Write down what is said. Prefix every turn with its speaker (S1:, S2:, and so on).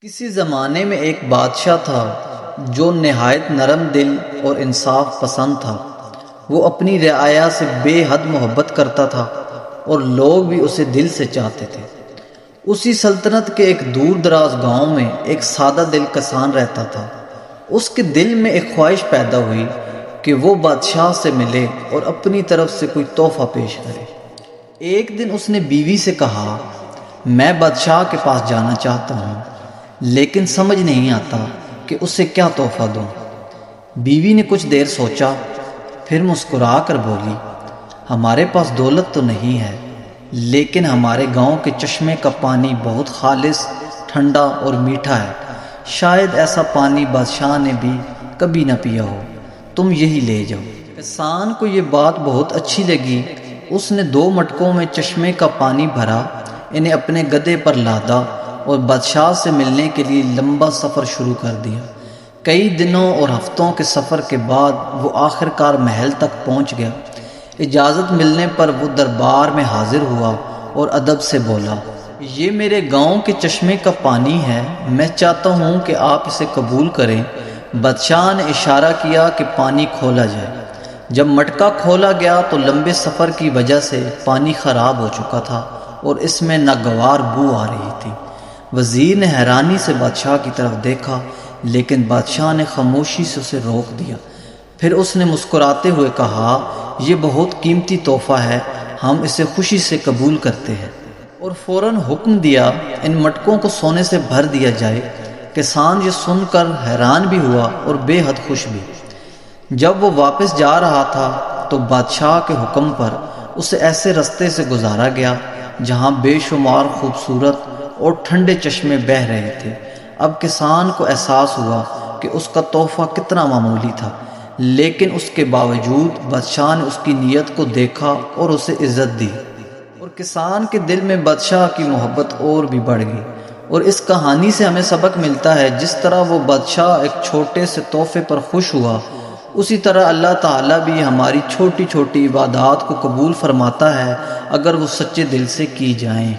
S1: کسی زمانے میں ایک بادشاہ تھا جو نہایت نرم دل اور انصاف پسند تھا۔ وہ اپنی رعایا سے بے حد محبت کرتا تھا اور لوگ بھی اسے دل سے چاہتے تھے۔ اسی سلطنت کے ایک دور دراز گاؤں میں ایک سادہ دل کسان رہتا تھا۔ اس کے دل میں ایک خواہش پیدا ہوئی کہ وہ بادشاہ سے ملے اور اپنی طرف سے کوئی تحفہ پیش کرے۔ ایک دن اس نے بیوی سے کہا، میں بادشاہ کے پاس جانا چاہتا ہوں، لیکن سمجھ نہیں آتا کہ اسے کیا تحفہ دوں۔ بیوی نے کچھ دیر سوچا، پھر مسکرا کر بولی، ہمارے پاس دولت تو نہیں ہے، لیکن ہمارے گاؤں کے چشمے کا پانی بہت خالص، ٹھنڈا اور میٹھا ہے۔ شاید ایسا پانی بادشاہ نے بھی کبھی نہ پیا ہو، تم یہی لے جاؤ۔ کسان کو یہ بات بہت اچھی لگی۔ اس نے 2 مٹکوں میں چشمے کا پانی بھرا، انہیں اپنے گدھے پر لادا اور بادشاہ سے ملنے کے لیے لمبا سفر شروع کر دیا۔ کئی دنوں اور ہفتوں کے سفر کے بعد وہ آخر کار محل تک پہنچ گیا۔ اجازت ملنے پر وہ دربار میں حاضر ہوا اور ادب سے بولا، یہ میرے گاؤں کے چشمے کا پانی ہے، میں چاہتا ہوں کہ آپ اسے قبول کریں۔ بادشاہ نے اشارہ کیا کہ پانی کھولا جائے۔ جب مٹکا کھولا گیا تو لمبے سفر کی وجہ سے پانی خراب ہو چکا تھا اور اس میں ناگوار بو آ رہی تھی۔ وزیر نے حیرانی سے بادشاہ کی طرف دیکھا، لیکن بادشاہ نے خاموشی سے اسے روک دیا۔ پھر اس نے مسکراتے ہوئے کہا، یہ بہت قیمتی تحفہ ہے، ہم اسے خوشی سے قبول کرتے ہیں، اور فوراً حکم دیا ان مٹکوں کو سونے سے بھر دیا جائے۔ کسان یہ سن کر حیران بھی ہوا اور بے حد خوش بھی۔ جب وہ واپس جا رہا تھا تو بادشاہ کے حکم پر اسے ایسے رستے سے گزارا گیا جہاں بے شمار خوبصورت اور ٹھنڈے چشمے بہہ رہے تھے۔ اب کسان کو احساس ہوا کہ اس کا تحفہ کتنا معمولی تھا، لیکن اس کے باوجود بادشاہ نے اس کی نیت کو دیکھا اور اسے عزت دی، اور کسان کے دل میں بادشاہ کی محبت اور بھی بڑھ گئی۔ اور اس کہانی سے ہمیں سبق ملتا ہے، جس طرح وہ بادشاہ ایک چھوٹے سے تحفے پر خوش ہوا، اسی طرح اللہ تعالیٰ بھی ہماری چھوٹی چھوٹی عبادات کو قبول فرماتا ہے اگر وہ سچے دل سے کی جائیں۔